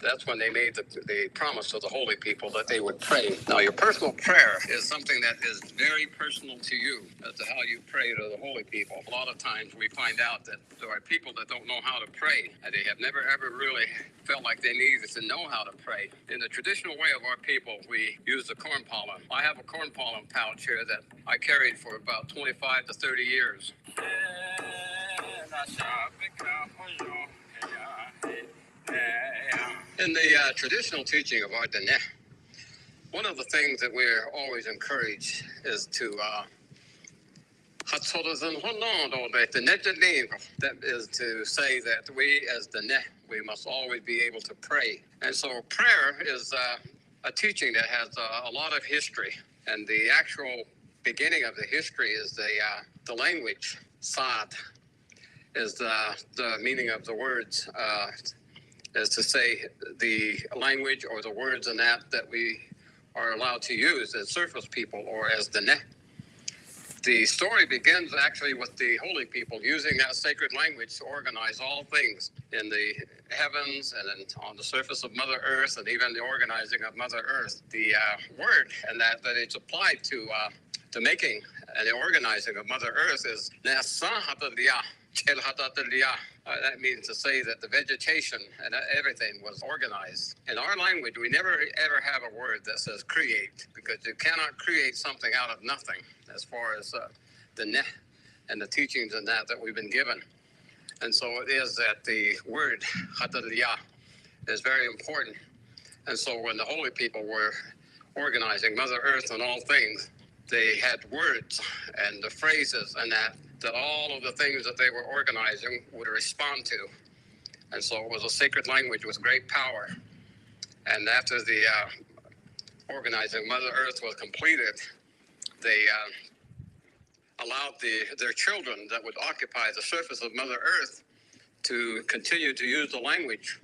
That's when they made the promise to the holy people that they would pray. Now, your personal prayer is something that is very personal to you as to how you pray to the holy people. A lot of times we find out that there are people that don't know how to pray, and they have never ever really felt like they needed to know how to pray. In the traditional way of our people, we use the corn pollen. I have a corn pollen pouch here that I carried for about 25 to 30 years. In the traditional teaching of our Dene, one of the things that we're always encouraged is to that is to say that we as Dene, we must always be able to pray. And so prayer is a teaching that has a lot of history. And the actual beginning of the history is the language. Sad is the meaning of the words. Is to say the language or the words in that we are allowed to use as surface people or as Dene. The story begins actually with the holy people using that sacred language to organize all things in the heavens and on the surface of Mother Earth, and even the organizing of Mother Earth. The word and that it's applied to making and the organizing of Mother Earth is Nasahataliya. That means to say that the vegetation and everything was organized. In our language, we never ever have a word that says create, because you cannot create something out of nothing as far as the ne and the teachings and that we've been given. And so it is that the word hataliya is very important. And so when the holy people were organizing Mother Earth and all things, they had words and the phrases and that all of the things that they were organizing would respond to. And so it was a sacred language with great power. And after the organizing Mother Earth was completed, they allowed their children that would occupy the surface of Mother Earth to continue to use the language.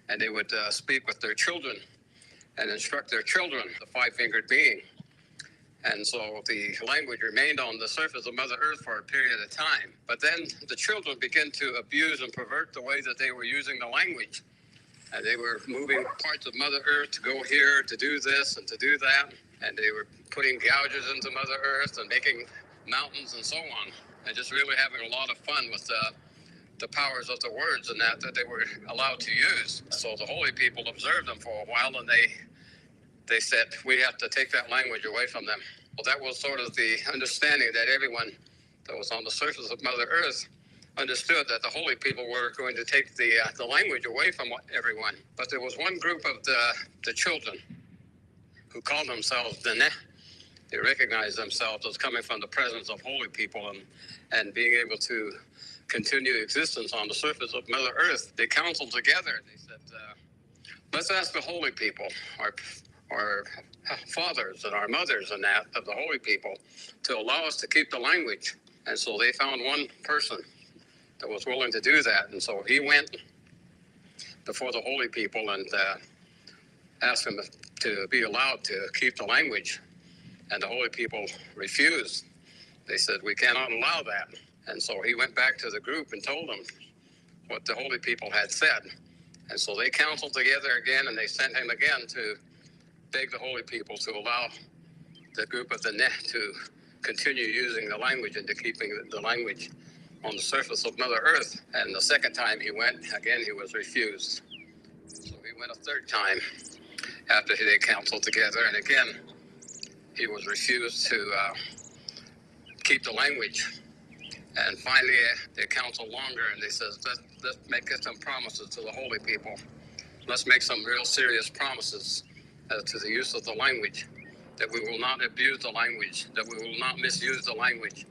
And they would speak with their children and instruct their children, the five-fingered being. And so the language remained on the surface of Mother Earth for a period of time. But then the children began to abuse and pervert the way that they were using the language. And they were moving parts of Mother Earth to go here, to do this and to do that. And they were putting gouges into Mother Earth and making mountains and so on. And just really having a lot of fun with the powers of the words and that they were allowed to use. So the holy people observed them for a while, and they said, we have to take that language away from them. Well, that was sort of the understanding that everyone that was on the surface of Mother Earth understood, that the holy people were going to take the language away from everyone. But there was one group of the children who called themselves Dene. They recognized themselves as coming from the presence of holy people and being able to continue existence on the surface of Mother Earth. They counseled together. They said, let's ask the holy people, our fathers and our mothers and that of the holy people, to allow us to keep the language. And so they found one person that was willing to do that. And so he went before the holy people and asked them to be allowed to keep the language. And the holy people refused. They said, we cannot allow that. And so he went back to the group and told them what the holy people had said. And so they counseled together again, and they sent him again to beg the holy people to allow the group of the Net to continue using the language and to keeping the language on the surface of Mother Earth. And the second time he went, again, he was refused. So he went a third time after they counseled together, and again, he was refused to keep the language. And finally, they counseled longer, and they said, let's make some promises to the holy people. Let's make some real serious promises to the use of the language, that we will not abuse the language, that we will not misuse the language,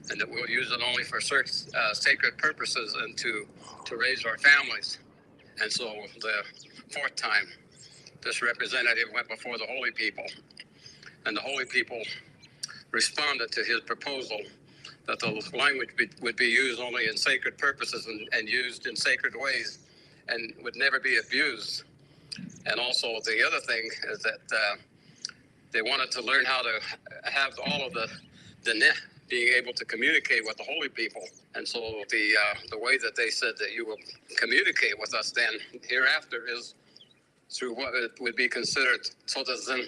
and that we'll use it only for certain sacred purposes and to raise our families. And so the fourth time, this representative went before the holy people, and the holy people responded to his proposal that the language would be used only in sacred purposes and used in sacred ways and would never be abused. And also the other thing is that they wanted to learn how to have all of the Net being able to communicate with the holy people. And so the way that they said that you will communicate with us then hereafter is through what would be considered citizen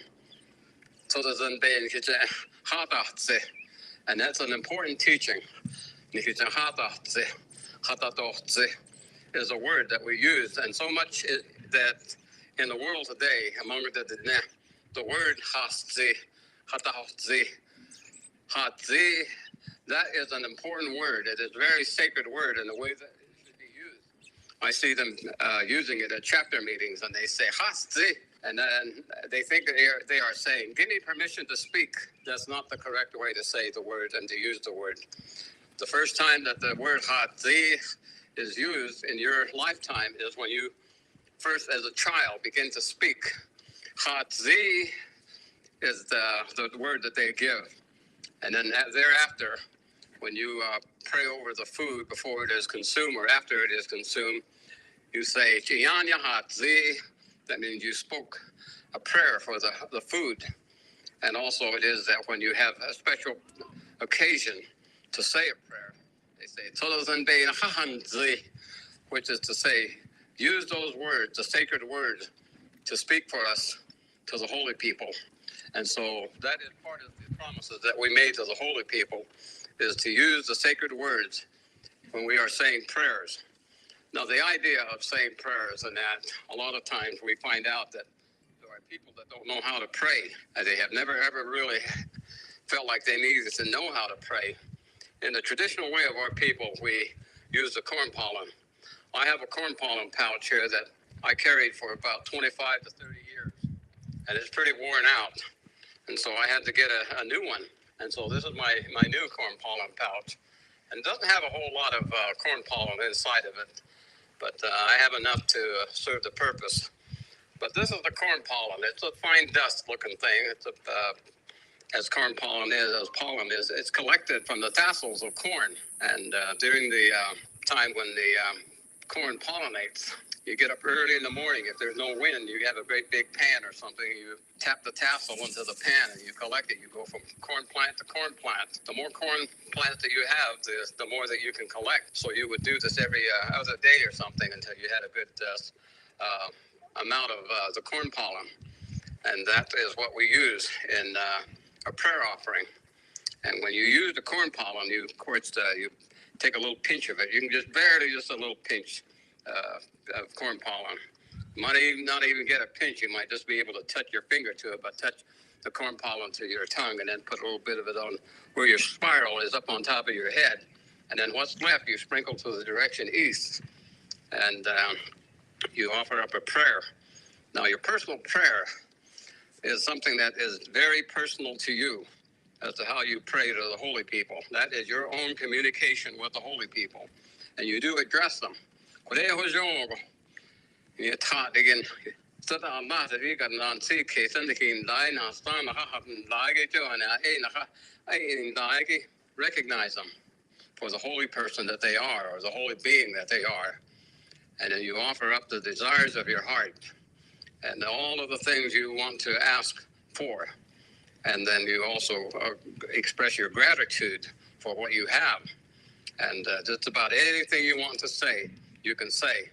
being, and that's an important teaching. Is a word that we use, and so much that in the world today, among the word hatzi, that is an important word. It is a very sacred word in the way that it should be used. I see them using it at chapter meetings, and they say hatzi, and then they think they are saying, "Give me permission to speak." That's not the correct way to say the word and to use the word. The first time that the word hatzi is used in your lifetime is when you first, as a child, begin to speak. Hatzi is the word that they give. And then thereafter, when you pray over the food before it is consumed or after it is consumed, you say, Chiyanya hatzi. That means you spoke a prayer for the food. And also it is that when you have a special occasion to say a prayer, they say, which is to say, use those words, the sacred words, to speak for us to the holy people. And so that is part of the promises that we made to the holy people, is to use the sacred words when we are saying prayers. Now, the idea of saying prayers and that, a lot of times we find out that there are people that don't know how to pray, and they have never, ever really felt like they needed to know how to pray. In the traditional way of our people, we use the corn pollen. I have a corn pollen pouch here that I carried for about 25 to 30 years, and it's pretty worn out. And so I had to get a new one. And so this is my new corn pollen pouch. And it doesn't have a whole lot of corn pollen inside of it, but I have enough to serve the purpose. But this is the corn pollen. It's a fine dust looking thing. It's as corn pollen is, as pollen is, it's collected from the tassels of corn. And during the time when the corn pollinates, you get up early in the morning. If there's no wind, you have a great big pan or something. You tap the tassel into the pan and you collect it. You go from corn plant to corn plant. The more corn plants that you have, the more that you can collect. So you would do this every other day or something until you had a good amount of the corn pollen. And that is what we use in a prayer offering. And when you use the corn pollen, you take a little pinch of it. You can just barely, just a little pinch of corn pollen. Might not even get a pinch. You might just be able to touch your finger to it, but touch the corn pollen to your tongue and then put a little bit of it on where your spiral is up on top of your head. And then what's left, you sprinkle to the direction east. And you offer up a prayer. Now, your personal prayer is something that is very personal to you as to how you pray to the holy people. That is your own communication with the holy people. And you do address them. Recognize them for the holy person that they are, or the holy being that they are. And then you offer up the desires of your heart and all of the things you want to ask for. And then you also express your gratitude for what you have. And just about anything you want to say, you can say.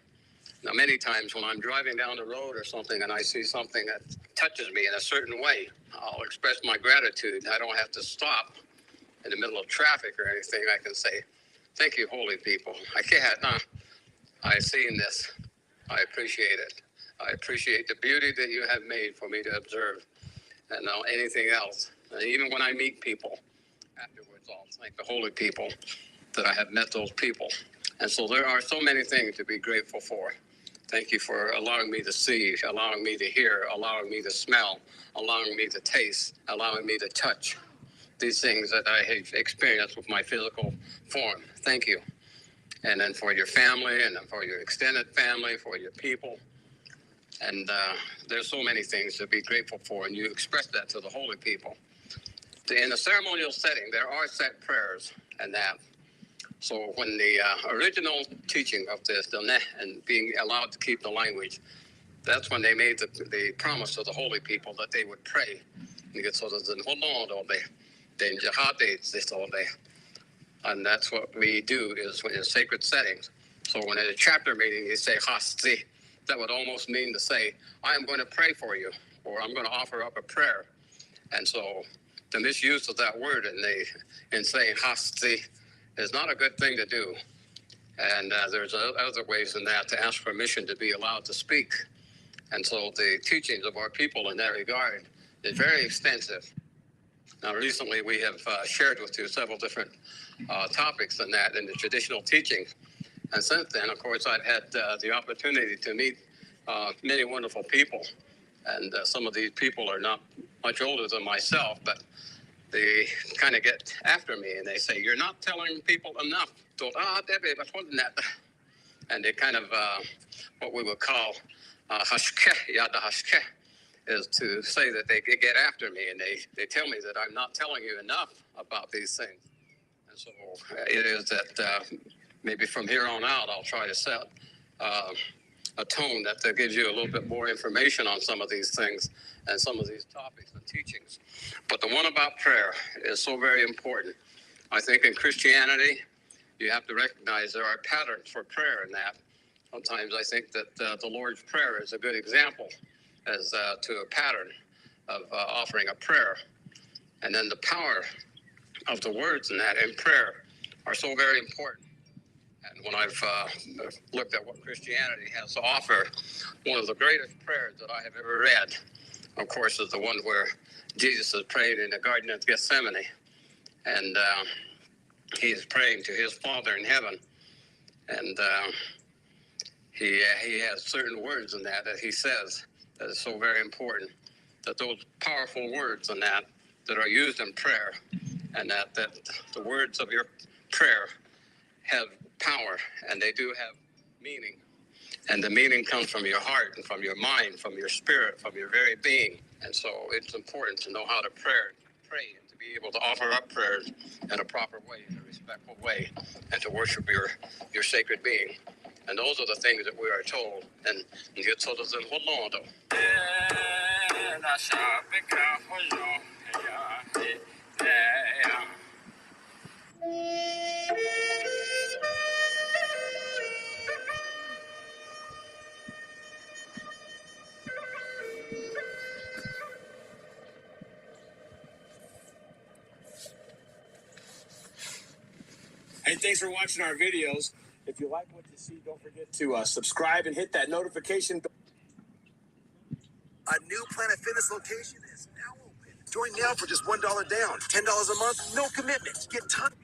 Now, many times when I'm driving down the road or something and I see something that touches me in a certain way, I'll express my gratitude. I don't have to stop in the middle of traffic or anything. I can say, thank you, holy people. I can't. I've seen this. I appreciate it. I appreciate the beauty that you have made for me to observe. And anything else. And even when I meet people, afterwards I'll thank the holy people that I have met those people. And so there are so many things to be grateful for. Thank you for allowing me to see, allowing me to hear, allowing me to smell, allowing me to taste, allowing me to touch these things that I have experienced with my physical form. Thank you. And then for your family, and then for your extended family, for your people. And there's so many things to be grateful for, and you express that to the holy people. In the ceremonial setting, there are set prayers and that. So when the original teaching of this, and being allowed to keep the language, that's when they made the promise to the holy people that they would pray. And that's what we do is in sacred settings. So when at a chapter meeting, you say, that would almost mean to say, I am going to pray for you, or I'm going to offer up a prayer. And so the misuse of that word in saying hasti is not a good thing to do. And there's other ways in that to ask permission to be allowed to speak. And so the teachings of our people in that regard is very extensive. Now, recently we have shared with you several different topics in that in the traditional teachings. And since then, of course, I've had the opportunity to meet many wonderful people. And some of these people are not much older than myself, but they kind of get after me and they say, you're not telling people enough. And they kind of, what we would call hashke, yada hashke, is to say that they get after me and they tell me that I'm not telling you enough about these things. And so it is that maybe from here on out, I'll try to set a tone that gives you a little bit more information on some of these things and some of these topics and teachings. But the one about prayer is so very important. I think in Christianity, you have to recognize there are patterns for prayer in that. Sometimes I think that the Lord's Prayer is a good example as to a pattern of offering a prayer. And then the power of the words in that in prayer are so very important. And when I've looked at what Christianity has to offer, one of the greatest prayers that I have ever read, of course, is the one where Jesus is praying in the Garden of Gethsemane. And he is praying to his Father in heaven. And he has certain words in that he says that is so very important, that those powerful words in that are used in prayer, and that the words of your prayer have power, and they do have meaning. And the meaning comes from your heart and from your mind, from your spirit, from your very being. And so it's important to know how to pray and to be able to offer up prayers in a proper way, in a respectful way, and to worship your sacred being. And those are the things that we are told. And get told us in Holland. Hey, thanks for watching our videos. If you like what you see, don't forget to subscribe and hit that notification bell. A new Planet Fitness location is now open. Join now for just $1 down, $10 a month, no commitment. Get tons.